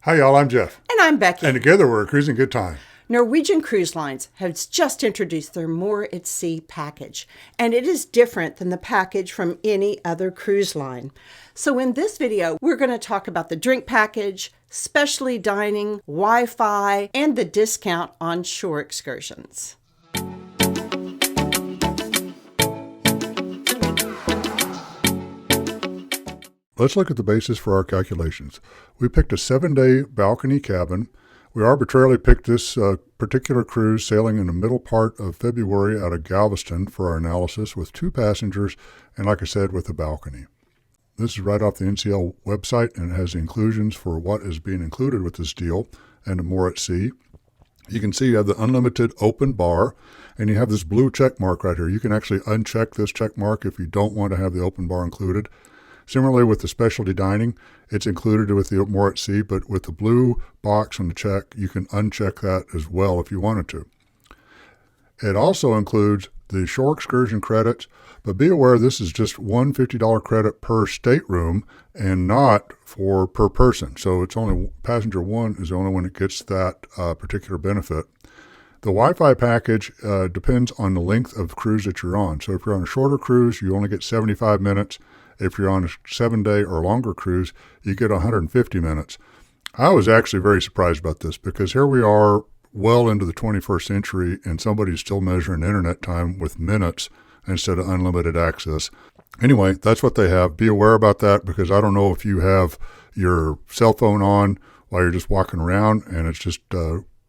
Hi y'all, I'm Jeff. And I'm Becky. And together we're a cruising good time. Norwegian Cruise Lines has just introduced their More at Sea package, and it is different than the package from any other cruise line. So in this video, we're going to talk about the drink package, specialty dining, Wi-Fi, and the discount on shore excursions. Let's look at the basis for our calculations. We picked a 7-day balcony cabin. We arbitrarily picked this particular cruise sailing in the middle part of February out of Galveston for our analysis with 2 passengers and, like I said, with a balcony. This is right off the NCL website and it has the inclusions for what is being included with this deal and More at Sea. You can see you have the unlimited open bar and you have this blue check mark right here. You can actually uncheck this check mark if you don't want to have the open bar included. Similarly with the specialty dining, it's included with the More at Sea, but with the blue box on the check, you can uncheck that as well if you wanted to. It also includes the shore excursion credits, but be aware this is just one $50 credit per stateroom and not for per person. So it's only passenger one is the only one that gets that particular benefit. The Wi-Fi package depends on the length of cruise that you're on. So if you're on a shorter cruise, you only get 75 minutes. If you're on a 7-day or longer cruise, you get 150 minutes. I was actually very surprised about this because here we are well into the 21st century and somebody's still measuring internet time with minutes instead of unlimited access. Anyway, that's what they have. Be aware about that because I don't know if you have your cell phone on while you're just walking around and it's just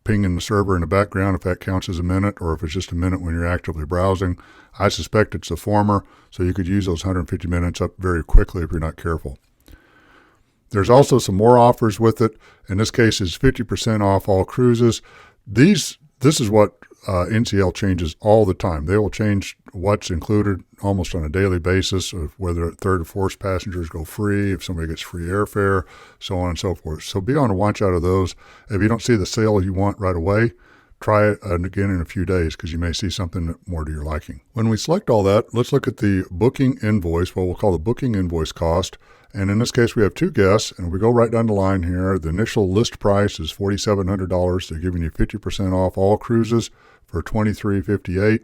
pinging the server in the background if that counts as a minute or if it's just a minute when you're actively browsing. I suspect it's the former, so you could use those 150 minutes up very quickly if you're not careful. There's also some more offers with it. In this case, it's 50% off all cruises. This is what NCL changes all the time. They will change what's included almost on a daily basis, of whether third or fourth passengers go free, if somebody gets free airfare, so on and so forth. So be on the watch out of those. If you don't see the sale you want right away, try it again in a few days because you may see something more to your liking. When we select all that, let's look at the booking invoice, what we'll call the booking invoice cost. And in this case, we have 2 guests, and we go right down the line here. The initial list price is $4,700. They're giving you 50% off all cruises for $23.58.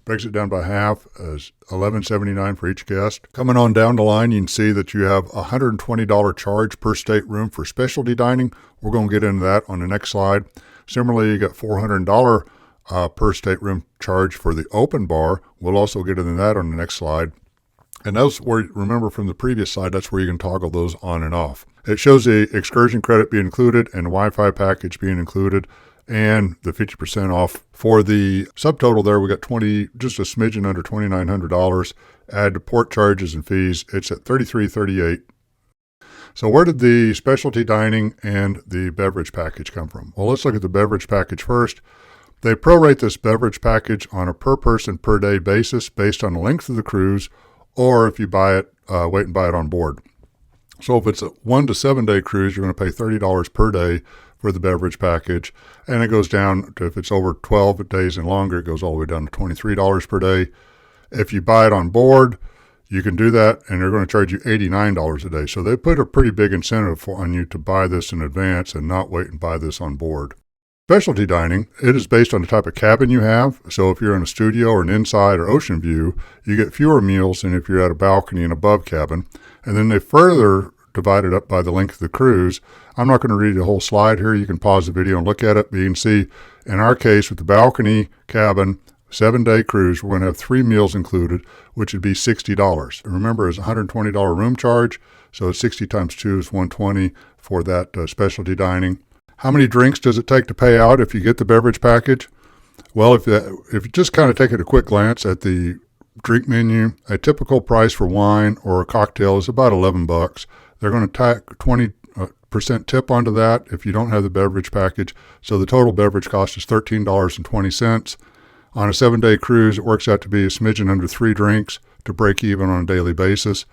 Breaks it down by half as $11.79 for each guest. Coming on down the line, you can see that you have a $120 charge per stateroom for specialty dining. We're going to get into that on the next slide. Similarly, you got $400 per stateroom charge for the open bar. We'll also get into that on the next slide. And that's where, remember from the previous slide, that's where you can toggle those on and off. It shows the excursion credit being included and the Wi-Fi package being included and the 50% off. For the subtotal there, we got just a smidgen under $2,900. Add the port charges and fees, it's at $33.38. So where did the specialty dining and the beverage package come from? Well, let's look at the beverage package first. They prorate this beverage package on a per person per day basis based on the length of the cruise, or if you buy it, wait and buy it on board. So if it's a 1 to 7 day cruise, you're going to pay $30 per day for the beverage package. And it goes down to, if it's over 12 days and longer, it goes all the way down to $23 per day. If you buy it on board, you can do that, and they're going to charge you $89 a day. So they put a pretty big incentive on you to buy this in advance and not wait and buy this on board. Specialty dining, it is based on the type of cabin you have. So if you're in a studio or an inside or ocean view, you get fewer meals than if you're at a balcony and above cabin. And then they further divide it up by the length of the cruise. I'm not going to read the whole slide here. You can pause the video and look at it. But you can see, in our case, with the balcony cabin, 7-day cruise, we're going to have 3 meals included, which would be $60. And remember, it's a $120 room charge, so 60 times 2 is $120 for that specialty dining. How many drinks does it take to pay out if you get the beverage package? Well, if you just kind of take a quick glance at the drink menu, a typical price for wine or a cocktail is about $11. They're going to tack 20% tip onto that if you don't have the beverage package, so the total beverage cost is $13.20. On a 7-day cruise, it works out to be a smidgen under 3 drinks to break even on a daily basis.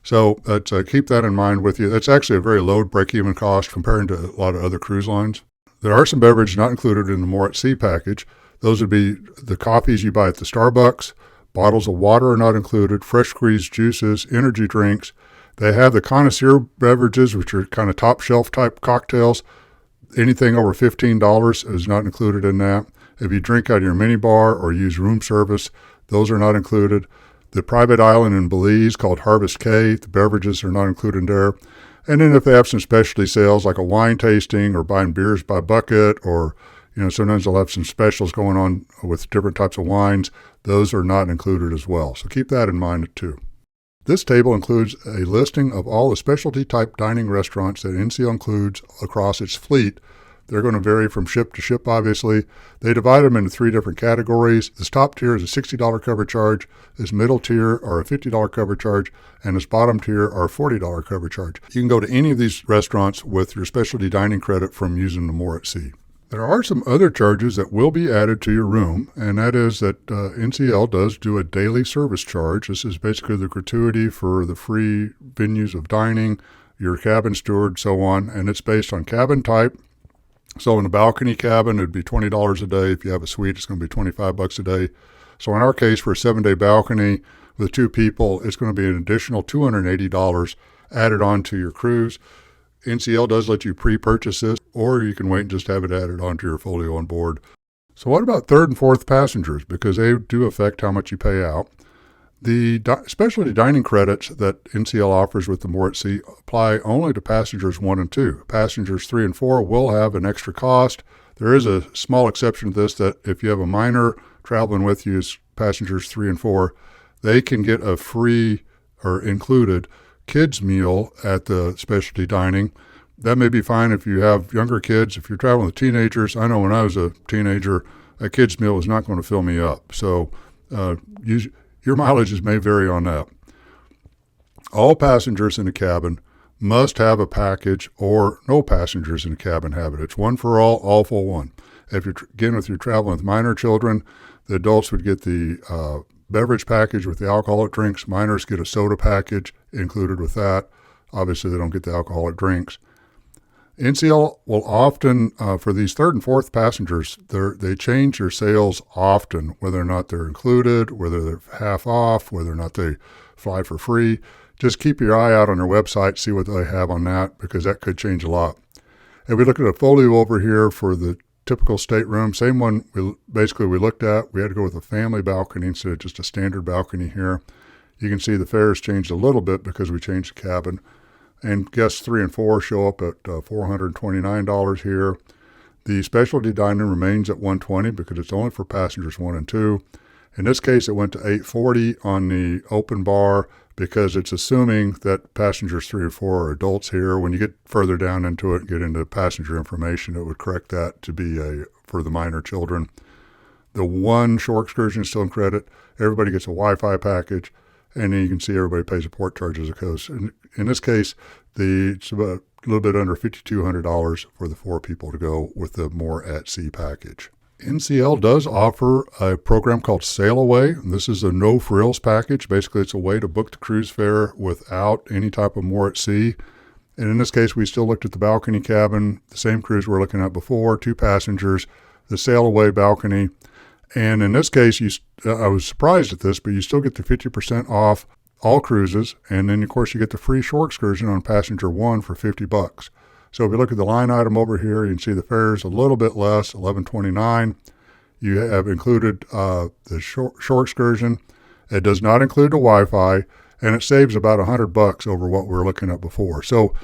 So let's keep that in mind with you. That's actually a very low break-even cost compared to a lot of other cruise lines. There are some beverages not included in the More at Sea package. Those would be the coffees you buy at the Starbucks, bottles of water are not included, fresh squeezed juices, energy drinks. They have the connoisseur beverages, which are kind of top shelf type cocktails. Anything over $15 is not included in that. If you drink out of your minibar or use room service, those are not included. The private island in Belize called Harvest K, the beverages are not included there. And then if they have some specialty sales like a wine tasting or buying beers by bucket, or sometimes they'll have some specials going on with different types of wines, those are not included as well. So keep that in mind too. This table includes a listing of all the specialty type dining restaurants that NCL includes across its fleet. They're going to vary from ship to ship, obviously. They divide them into 3 different categories. This top tier is a $60 cover charge, this middle tier are a $50 cover charge, and this bottom tier are a $40 cover charge. You can go to any of these restaurants with your specialty dining credit from using the More at Sea. There are some other charges that will be added to your room, and that is that NCL does do a daily service charge. This is basically the gratuity for the free venues of dining, your cabin steward, so on, and it's based on cabin type. So in a balcony cabin, it'd be $20 a day. If you have a suite, it's going to be $25 a day. So in our case, for a 7-day balcony with 2 people, it's going to be an additional $280 added on to your cruise. NCL does let you pre-purchase this, or you can wait and just have it added onto your folio on board. So what about 3rd and 4th passengers? Because they do affect how much you pay out. The specialty dining credits that NCL offers with the More at Sea apply only to passengers 1 and 2. Passengers 3 and 4 will have an extra cost. There is a small exception to this, that if you have a minor traveling with you as passengers 3 and 4, they can get a free or included kids meal at the specialty dining. That may be fine if you have younger kids. If you're traveling with teenagers, I know when I was a teenager, a kids meal was not going to fill me up. So your mileages may vary on that. All passengers in the cabin must have a package, or no passengers in the cabin have it. It's one for all for one. If you're traveling with minor children, the adults would get the beverage package with the alcoholic drinks. Minors get a soda package included with that. Obviously, they don't get the alcoholic drinks. NCL will often, for these 3rd and 4th passengers, they change their sales often, whether or not they're included, whether they're half off, whether or not they fly for free. Just keep your eye out on their website, see what they have on that, because that could change a lot. If we look at a folio over here for the typical stateroom, same one we looked at. We had to go with a family balcony instead of just a standard balcony here. You can see the fares changed a little bit because we changed the cabin. And guests 3 and 4 show up at $429 here. The specialty dining remains at $120 because it's only for passengers 1 and 2. In this case, it went to $840 on the open bar because it's assuming that passengers 3 and 4 are adults here. When you get further down into it and get into passenger information, it would correct that to be for the minor children. The one shore excursion is still in credit. Everybody gets a Wi-Fi package, and then you can see everybody pays a port charge as it goes. In this case, it's about a little bit under $5,200 for the 4 people to go with the More at Sea package. NCL does offer a program called Sailaway. This is a no-frills package. Basically, it's a way to book the cruise fare without any type of More at Sea. And in this case, we still looked at the balcony cabin, the same cruise we were looking at before, 2 passengers, the Sailaway balcony. And in this case, I was surprised at this, but you still get the 50% off all cruises. And then, of course, you get the free shore excursion on passenger 1 for $50. So if you look at the line item over here, you can see the fares a little bit less, $11.29. You have included the shore excursion. It does not include the Wi-Fi, and it saves about $100 over what we were looking at before. So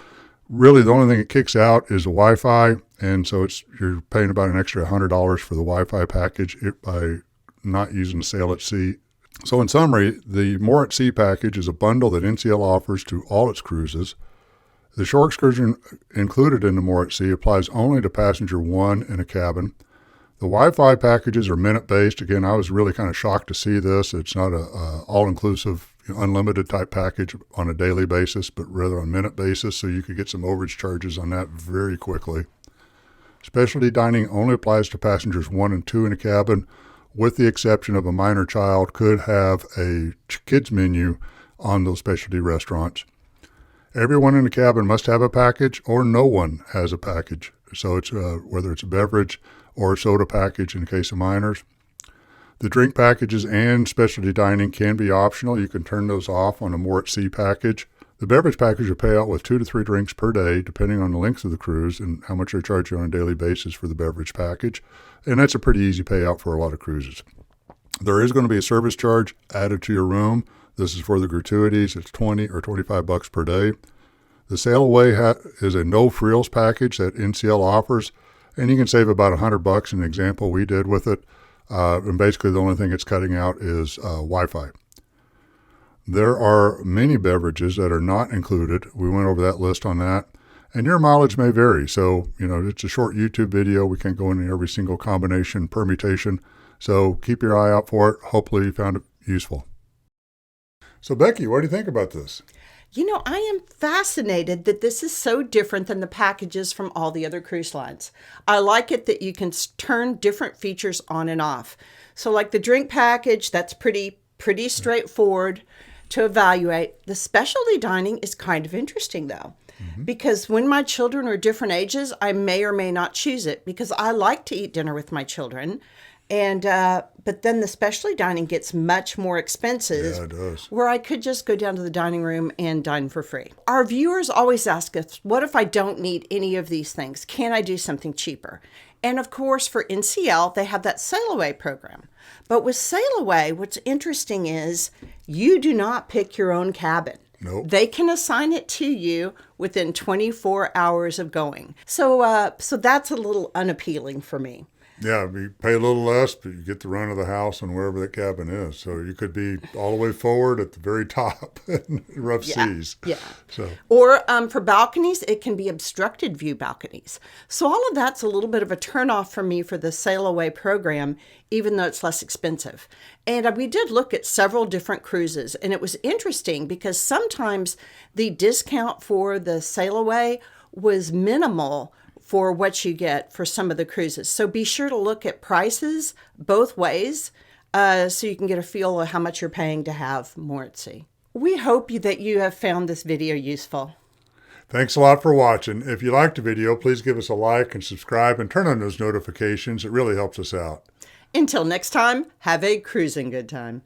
really, the only thing it kicks out is the Wi-Fi, and so you're paying about an extra $100 for the Wi-Fi package by not using the Sail at Sea. So in summary, the More at Sea package is a bundle that NCL offers to all its cruises. The shore excursion included in the More at Sea applies only to passenger 1 in a cabin. The Wi-Fi packages are minute-based. Again, I was really kind of shocked to see this. It's not a all-inclusive, unlimited type package on a daily basis, but rather on a minute basis, so you could get some overage charges on that very quickly. Specialty dining only applies to passengers 1 and 2 in a cabin, with the exception of a minor child could have a kids menu on those specialty restaurants. Everyone in the cabin must have a package, or no one has a package. So it's whether it's a beverage or a soda package in the case of minors. The drink packages and specialty dining can be optional. You can turn those off on a More at Sea package. The beverage package will pay out with 2 to 3 drinks per day, depending on the length of the cruise and how much they charge you on a daily basis for the beverage package. And that's a pretty easy payout for a lot of cruises. There is going to be a service charge added to your room. This is for the gratuities. It's $20 or $25 per day. The Sailaway is a no frills package that NCL offers, and you can save about $100 in the example we did with it. And basically the only thing it's cutting out is Wi-Fi. There are many beverages that are not included. We went over that list on that. And your mileage may vary. So, it's a short YouTube video. We can't go into every single combination, permutation. So keep your eye out for it. Hopefully you found it useful. So Becky, what do you think about this? I am fascinated that this is so different than the packages from all the other cruise lines. I like it that you can turn different features on and off. So like the drink package, that's pretty straightforward to evaluate. The specialty dining is kind of interesting though, because when my children are different ages, I may or may not choose it because I like to eat dinner with my children. And but then the specialty dining gets much more expensive. Yeah, it does. Where I could just go down to the dining room and dine for free. Our viewers always ask us, what if I don't need any of these things? Can I do something cheaper? And of course, for NCL, they have that Sailaway program. But with Sailaway, what's interesting is you do not pick your own cabin. Nope. They can assign it to you within 24 hours of going. So that's a little unappealing for me. Yeah, you pay a little less, but you get the run of the house and wherever the cabin is. So you could be all the way forward at the very top in rough seas. Yeah. So. Or for balconies, it can be obstructed view balconies. So all of that's a little bit of a turnoff for me for the Sailaway program, even though it's less expensive. And we did look at several different cruises, and it was interesting because sometimes the discount for the Sailaway was minimal for what you get for some of the cruises. So be sure to look at prices both ways so you can get a feel of how much you're paying to have more at sea. We hope that you have found this video useful. Thanks a lot for watching. If you liked the video, please give us a like and subscribe and turn on those notifications. It really helps us out. Until next time, have a cruising good time.